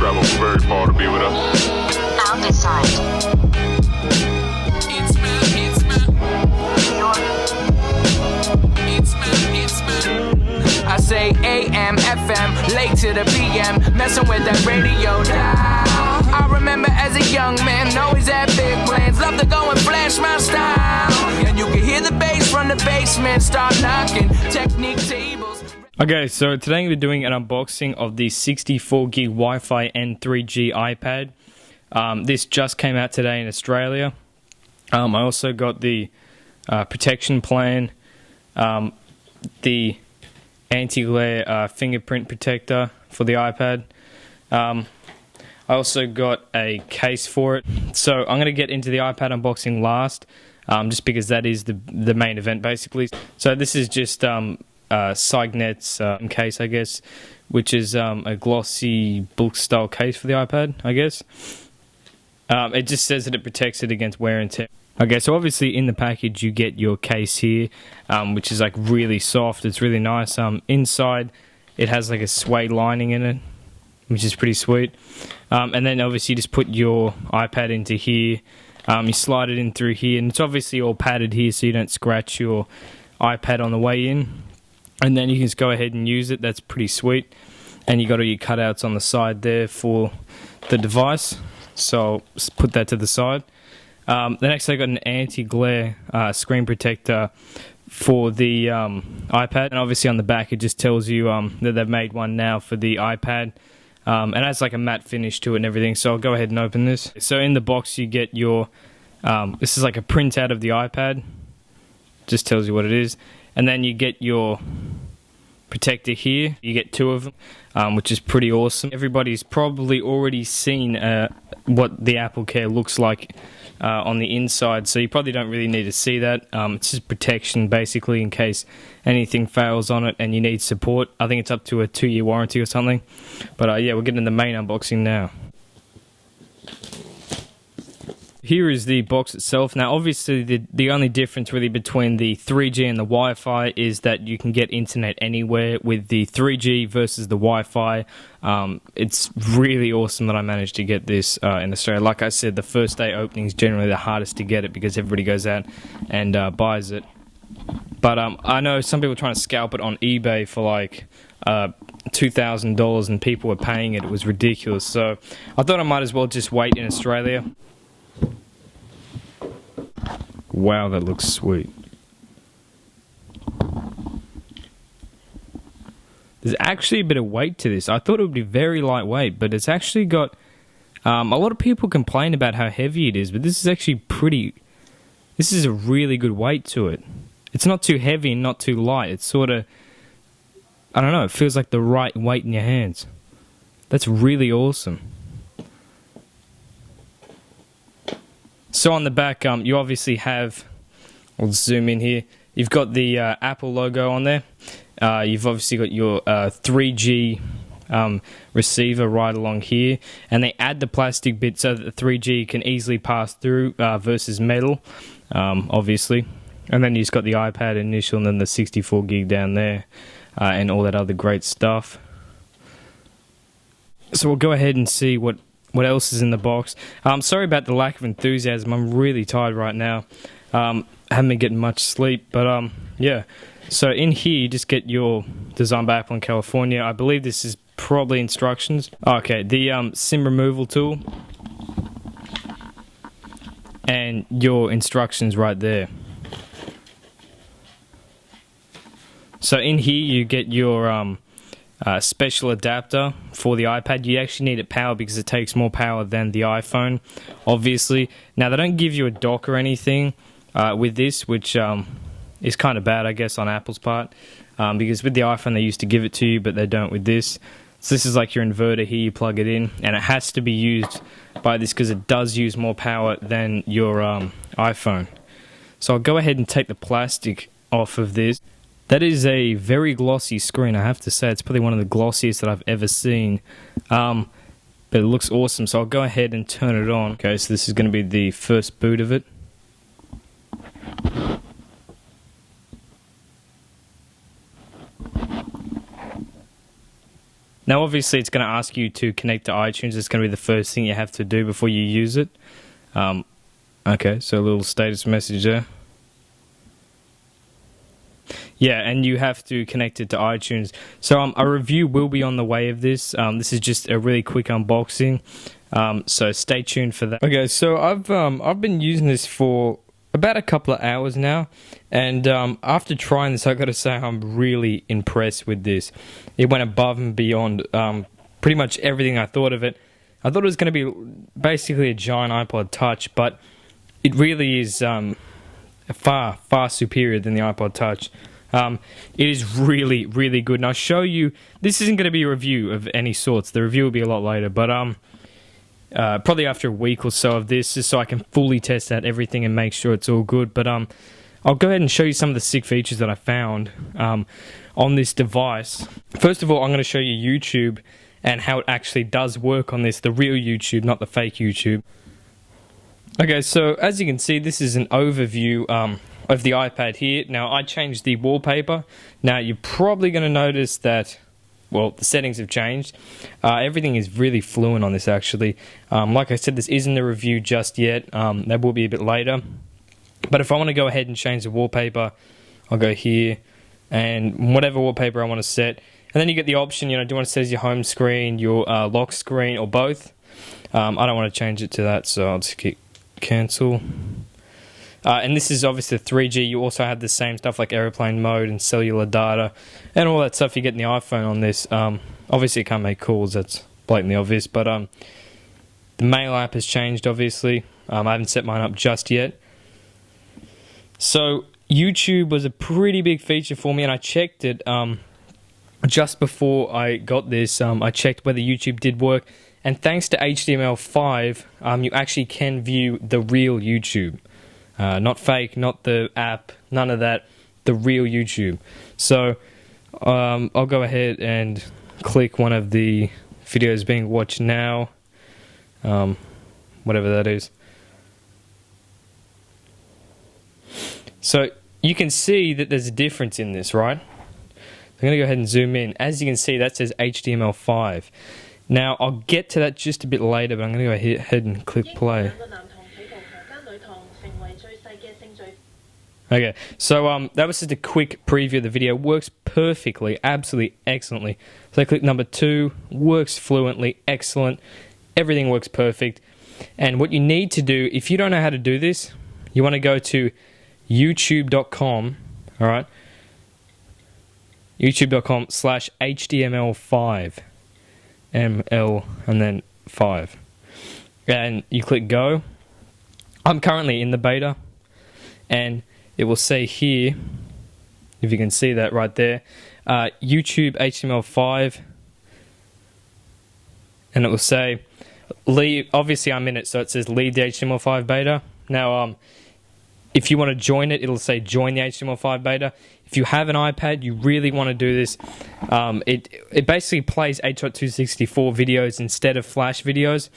traveled very far to be with us. Found this side. I say AM, FM, late to the PM, messing with that radio dial. I remember as a young man, always had big plans, love to go and flash my style. And you can hear the bass from the basement, start knocking, technique tables. Okay, so today I'm going to be doing an unboxing of the 64 gig Wi-Fi and 3G iPad. This just came out today in Australia. I also got the protection plan, the anti-glare fingerprint protector for the iPad. I also got a case for it. So I'm going to get into the iPad unboxing last, just because that is the main event basically. So this is just Signet's case, I guess, which is a glossy book style case for the iPad, I guess. It just says that it protects it against wear and tear. Okay, so obviously in the package you get your case here, which is like really soft. It's really nice. Inside it has like a suede lining in it, which is pretty sweet. And then obviously you just put your iPad into here. You slide it in through here, and it's obviously all padded here so you don't scratch your iPad on the way in. And then you can just go ahead and use it. That's pretty sweet. And you got all your cutouts on the side there for the device. So I'll just put that to the side. The next I got an anti-glare screen protector for the iPad, and obviously on the back it just tells you that they've made one now for the iPad, and it has like a matte finish to it and everything. So I'll go ahead and open this. So in the box you get your this is like a printout of the iPad, just tells you what it is, and then you get your protector here. You get two of them, which is pretty awesome. Everybody's probably already seen what the Apple Care looks like on the inside, so you probably don't really need to see that. It's just protection basically in case anything fails on it and you need support. I think it's up to a 2-year warranty or something. But yeah, we're getting the main unboxing now. Here is the box itself. Now obviously the only difference really between the 3G and the Wi-Fi is that you can get internet anywhere with the 3G versus the Wi-Fi. It's really awesome that I managed to get this in Australia. Like I said, the first day opening is generally the hardest to get it because everybody goes out and buys it. But I know some people are trying to scalp it on eBay for like $2,000 and people were paying it. It was ridiculous. So I thought I might as well just wait in Australia. Wow, that looks sweet. There's actually a bit of weight to this. I thought it would be very lightweight, but it's actually got... a lot of people complain about how heavy it is, but this is actually pretty... This is a really good weight to it. It's not too heavy and not too light. It's sort of... I don't know, it feels like the right weight in your hands. That's really awesome. So on the back, you obviously have, I'll zoom in here, you've got the Apple logo on there. You've obviously got your 3G receiver right along here. And they add the plastic bit so that the 3G can easily pass through versus metal, obviously. And then you've just got the iPad initial and then the 64 gig down there and all that other great stuff. So we'll go ahead and see what else is in the box. Sorry about the lack of enthusiasm. I'm really tired right now. Haven't been getting much sleep, but yeah. So in here, you just get your design by Apple in California. I believe this is probably instructions. Okay, the SIM removal tool. And your instructions right there. So in here, you get your... special adapter for the iPad. You actually need it powered because it takes more power than the iPhone, obviously. Now, they don't give you a dock or anything with this, which is kind of bad, I guess, on Apple's part, because with the iPhone, they used to give it to you, but they don't with this. So this is like your inverter here, you plug it in, and it has to be used by this because it does use more power than your iPhone. So I'll go ahead and take the plastic off of this. That is a very glossy screen, I have to say. It's probably one of the glossiest that I've ever seen. But it looks awesome, so I'll go ahead and turn it on. Okay, so this is going to be the first boot of it. Now, obviously, it's going to ask you to connect to iTunes. It's going to be the first thing you have to do before you use it. Okay, so a little status message there. Yeah, and you have to connect it to iTunes. So a review will be on the way of this. This is just a really quick unboxing. So stay tuned for that. Okay, so I've been using this for about a couple of hours now, and after trying this, I got to say I'm really impressed with this. It went above and beyond pretty much everything I thought of it. I thought it was going to be basically a giant iPod Touch, but it really is far superior than the iPod Touch. It is really, really good, and I'll show you. This isn't going to be a review of any sorts. The review will be a lot later, but probably after a week or so of this, just so I can fully test out everything and make sure it's all good. But I'll go ahead and show you some of the sick features that I found on this device. First of all, I'm going to show you YouTube and how it actually does work on this, the real YouTube, not the fake YouTube. Okay, so as you can see, this is an overview of the iPad here. Now, I changed the wallpaper. Now, you're probably going to notice that, well, the settings have changed. Everything is really fluent on this, actually. Like I said, this isn't a review just yet. That will be a bit later. But if I want to go ahead and change the wallpaper, I'll go here, and whatever wallpaper I want to set. And then you get the option, do you want to set as your home screen, your lock screen, or both? I don't want to change it to that, so I'll just click cancel. And this is obviously 3G. You also have the same stuff like airplane mode and cellular data and all that stuff you get in the iPhone on this. Obviously, you can't make calls. That's blatantly obvious. But the Mail app has changed, obviously. I haven't set mine up just yet. So YouTube was a pretty big feature for me, and I checked it just before I got this. I checked whether YouTube did work. And thanks to HTML5, you actually can view the real YouTube. Not fake, not the app, none of that, the real YouTube. So I'll go ahead and click one of the videos being watched now, whatever that is. So you can see that there's a difference in this, right? I'm going to go ahead and zoom in. As you can see, that says HTML5. Now, I'll get to that just a bit later, but I'm going to go ahead and click play. Okay, so that was just a quick preview of the video. Works perfectly, absolutely excellently. So I click number 2, works fluently, excellent. Everything works perfect. And what you need to do, if you don't know how to do this, you want to go to youtube.com, alright? youtube.com/HTML5. ML and then 5. And you click go. I'm currently in the beta, and it will say here, if you can see that right there, YouTube HTML5, and it will say leave. Obviously I'm in it, so it says leave the HTML5 beta. Now if you want to join it, it'll say join the HTML5 beta. If you have an iPad, you really want to do this. It basically plays H.264 videos instead of Flash videos,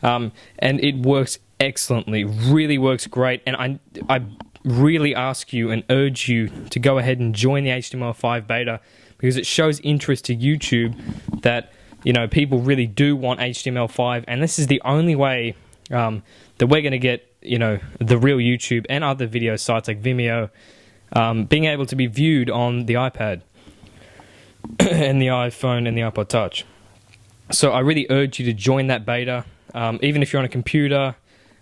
and it works excellently. Really works great. And I really ask you and urge you to go ahead and join the HTML5 beta, because it shows interest to YouTube that people really do want HTML5, and this is the only way that we're going to get the real YouTube and other video sites like Vimeo being able to be viewed on the iPad and the iPhone and the iPod Touch. So I really urge you to join that beta, even if you're on a computer,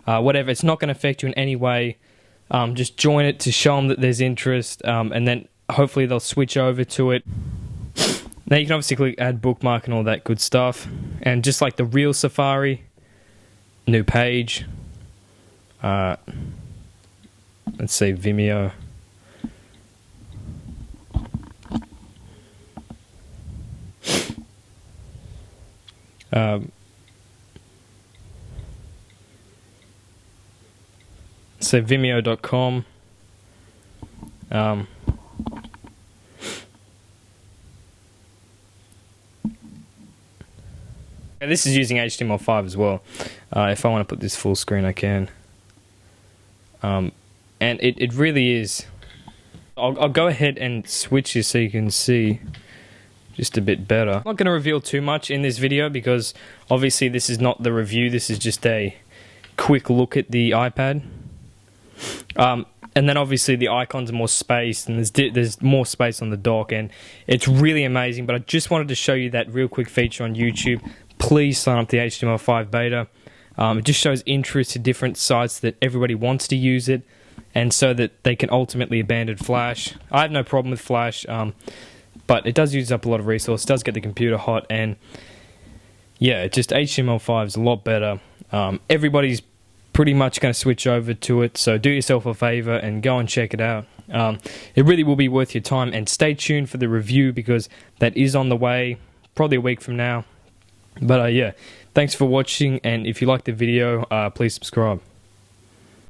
whatever. It's not going to affect you in any way. Just join it to show them that there's interest, and then hopefully they'll switch over to it. Now you can obviously click add bookmark and all that good stuff, and just like the real Safari, new page. Let's say Vimeo. So Vimeo.com. This is using HTML5 as well. If I want to put this full screen, I can. And it really is. I'll go ahead and switch this so you can see. just a bit better. I'm not going to reveal too much in this video because obviously this is not the review, this is just a quick look at the iPad. And then obviously the icons are more spaced and there's more space on the dock, and it's really amazing. But I just wanted to show you that real quick feature on YouTube. Please sign up to the HTML5 beta. It just shows interest to different sites that everybody wants to use it, and so that they can ultimately abandon Flash. I have no problem with Flash, but it does use up a lot of resources, does get the computer hot, and yeah, just HTML5 is a lot better. Everybody's pretty much going to switch over to it, so do yourself a favor and go and check it out. It really will be worth your time, and stay tuned for the review because that is on the way, probably a week from now. But yeah, thanks for watching, and if you liked the video, please subscribe.